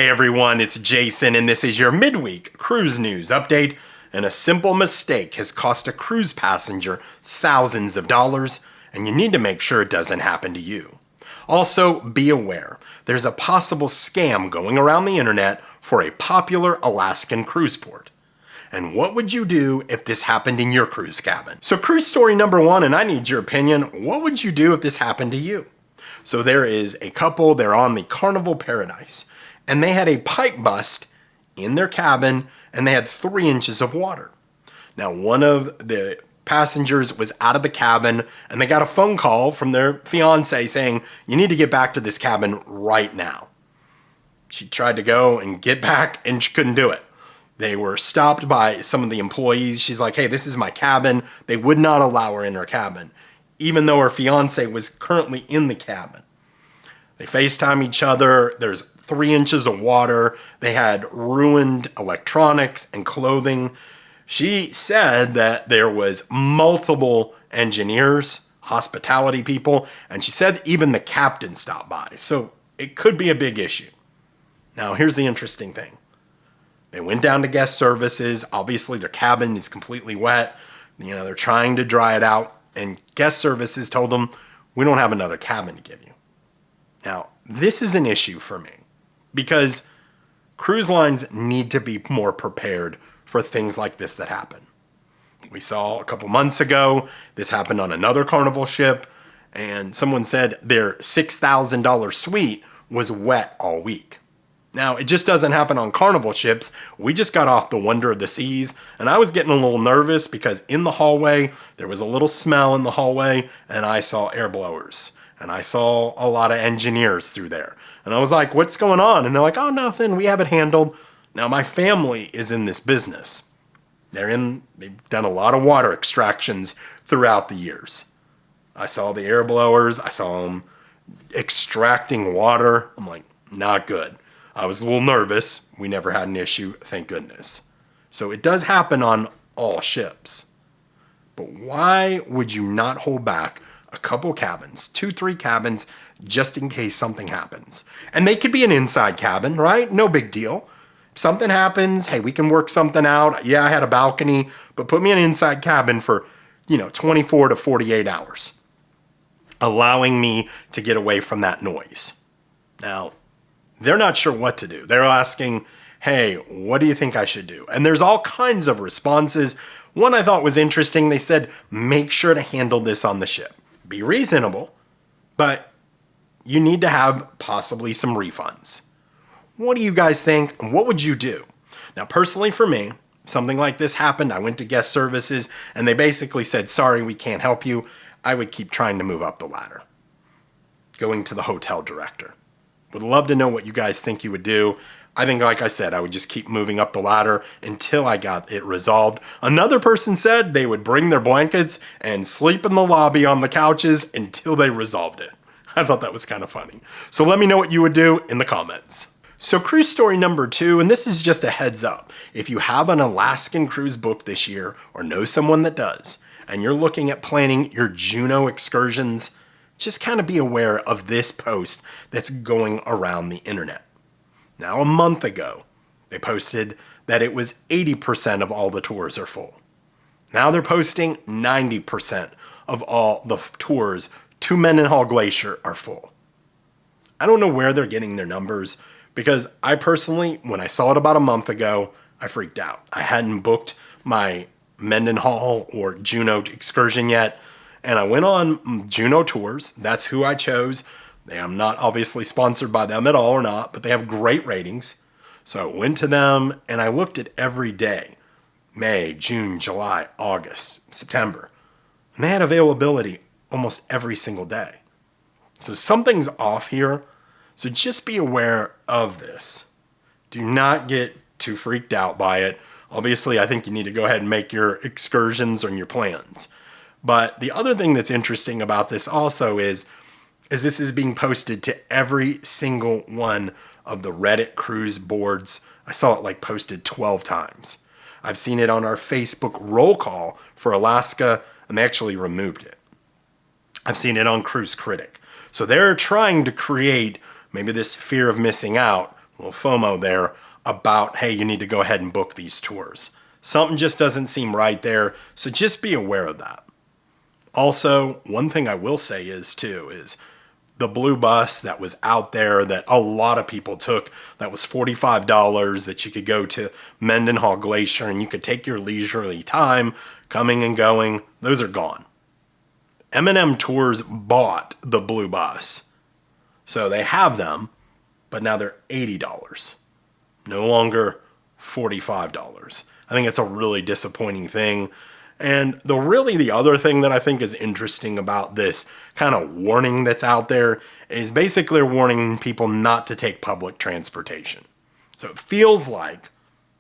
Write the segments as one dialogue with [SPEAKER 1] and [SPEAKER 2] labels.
[SPEAKER 1] Hey everyone, it's Jason and this is your midweek cruise news update. And a simple mistake has cost a cruise passenger thousands of dollars, and you need to make sure it doesn't happen to you. Also, be aware, there's a possible scam going around the internet for a popular Alaskan cruise port. And what would you do if this happened in your cruise cabin? So cruise story number one, and I need your opinion, what would you do if this happened to you? So there is a couple, they're on the Carnival Paradise, and they had a pipe bust in their cabin, and they had 3 inches of water. Now, one of the passengers was out of the cabin, and they got a phone call from their fiance saying, you need to get back to this cabin right now. She tried to go and get back, and she couldn't do it. They were stopped by some of the employees. She's like, hey, this is my cabin. They would not allow her in her cabin, even though her fiance was currently in the cabin. They FaceTime each other. There's 3 inches of water. They had ruined electronics and clothing. She said that there was multiple engineers, hospitality people, and she said even the captain stopped by. So it could be a big issue. Now, here's the interesting thing. They went down to guest services. Obviously, their cabin is completely wet. They're trying to dry it out. And guest services told them, we don't have another cabin to give you. Now, this is an issue for me because cruise lines need to be more prepared for things like this that happen. We saw a couple months ago, this happened on another Carnival ship, and someone said their $6,000 suite was wet all week. Now, it just doesn't happen on Carnival ships. We just got off the Wonder of the Seas, and I was getting a little nervous because in the hallway, there was a little smell in the hallway, and I saw air blowers, and I saw a lot of engineers through there. And I was like, what's going on? And they're like, oh, nothing, we have it handled. Now, my family is in this business. They've done a lot of water extractions throughout the years. I saw the air blowers, I saw them extracting water. I'm like, not good. I was a little nervous. We never had an issue, thank goodness. So it does happen on all ships. But why would you not hold back a couple cabins, 2-3 cabins, just in case something happens? And they could be an inside cabin, right? No big deal. If something happens, hey, we can work something out. Yeah, I had a balcony, but put me in an inside cabin for, 24 to 48 hours, allowing me to get away from that noise. Now, they're not sure what to do. They're asking, hey, what do you think I should do? And there's all kinds of responses. One I thought was interesting. They said, make sure to handle this on the ship. Be reasonable, but you need to have possibly some refunds. What do you guys think? And what would you do? Now, personally for me, something like this happened. I went to guest services and they basically said, sorry, we can't help you. I would keep trying to move up the ladder. Going to the hotel director. Would love to know what you guys think you would do. I think, like I said, I would just keep moving up the ladder until I got it resolved. Another person said they would bring their blankets and sleep in the lobby on the couches until they resolved it. I thought that was kind of funny. So let me know what you would do in the comments. So cruise story number 2, and this is just a heads up. If you have an Alaskan cruise booked this year or know someone that does, and you're looking at planning your Juneau excursions, just kind of be aware of this post that's going around the internet. Now, a month ago, they posted that it was 80% of all the tours are full. Now they're posting 90% of all the tours to Mendenhall Glacier are full. I don't know where they're getting their numbers because I personally, when I saw it about a month ago, I freaked out. I hadn't booked my Mendenhall or Juneau excursion yet. And I went on Juneau Tours. That's who I chose. I'm not obviously sponsored by them at all or not, but they have great ratings. So I went to them and I looked at every day. May, June, July, August, September. And they had availability almost every single day. So something's off here. So just be aware of this. Do not get too freaked out by it. Obviously, I think you need to go ahead and make your excursions and your plans. But the other thing that's interesting about this also is this is being posted to every single one of the Reddit cruise boards. I saw it posted 12 times. I've seen it on our Facebook roll call for Alaska, and they actually removed it. I've seen it on Cruise Critic. So they're trying to create maybe this fear of missing out little FOMO there about, hey, you need to go ahead and book these tours. Something just doesn't seem right there, so just be aware of that. Also, one thing I will say is the blue bus that was out there that a lot of people took, that was $45, that you could go to Mendenhall Glacier and you could take your leisurely time coming and going. Those are gone. M&M Tours bought the blue bus. So they have them, but now they're $80. No longer $45. I think it's a really disappointing thing. And the other thing that I think is interesting about this kind of warning that's out there is basically warning people not to take public transportation. So it feels like,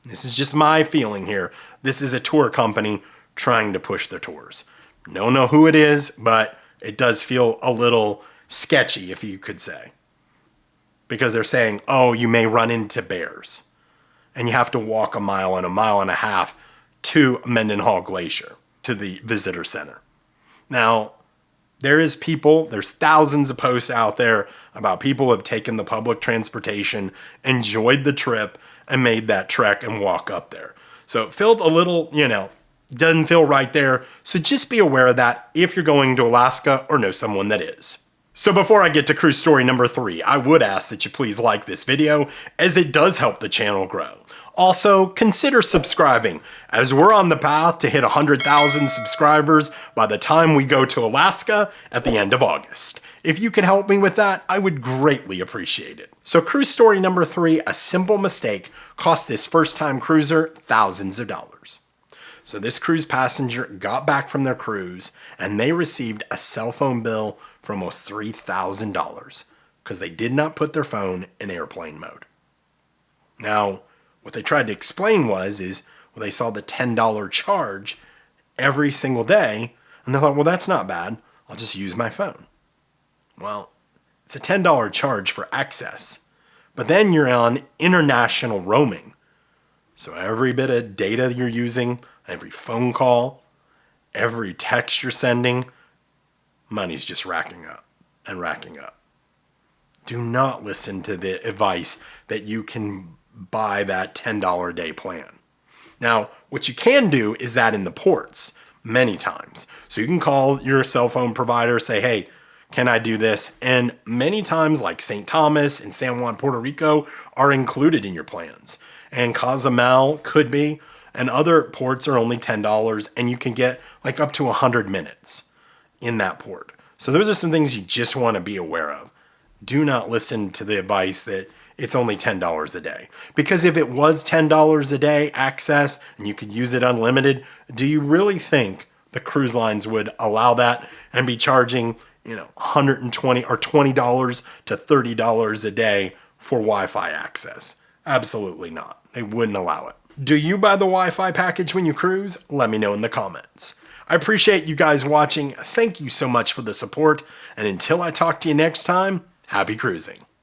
[SPEAKER 1] this is just my feeling here, this is a tour company trying to push their tours. Don't know who it is, but it does feel a little sketchy, if you could say. Because they're saying, oh, you may run into bears. And you have to walk a mile and a half to Mendenhall Glacier, to the visitor center. Now, there's thousands of posts out there about people who have taken the public transportation, enjoyed the trip, and made that trek and walk up there. So it felt a little, doesn't feel right there. So just be aware of that if you're going to Alaska or know someone that is. So before I get to cruise story number 3, I would ask that you please like this video, as it does help the channel grow. Also, consider subscribing, as we're on the path to hit 100,000 subscribers by the time we go to Alaska at the end of August. If you could help me with that, I would greatly appreciate it. So cruise story number 3, a simple mistake cost this first-time cruiser thousands of dollars. So this cruise passenger got back from their cruise and they received a cell phone bill for almost $3,000 because they did not put their phone in airplane mode. Now, what they tried to explain they saw the $10 charge every single day, and they thought, well, that's not bad. I'll just use my phone. Well, it's a $10 charge for access, but then you're on international roaming. So every bit of data you're using, every phone call, every text you're sending, money's just racking up and racking up. Do not listen to the advice that you can buy that $10 a day plan. Now, what you can do is that in the ports many times. So you can call your cell phone provider, say, hey, can I do this? And many times, like St. Thomas and San Juan, Puerto Rico, are included in your plans. And Cozumel could be, and other ports are only $10, and you can get like up to 100 minutes in that port. So those are some things you just want to be aware of. Do not listen to the advice that it's only $10 a day. Because if it was $10 a day access and you could use it unlimited, do you really think the cruise lines would allow that and be charging, $120 or $20 to $30 a day for Wi-Fi access? Absolutely not. They wouldn't allow it. Do you buy the Wi-Fi package when you cruise? Let me know in the comments. I appreciate you guys watching. Thank you so much for the support. And until I talk to you next time, happy cruising.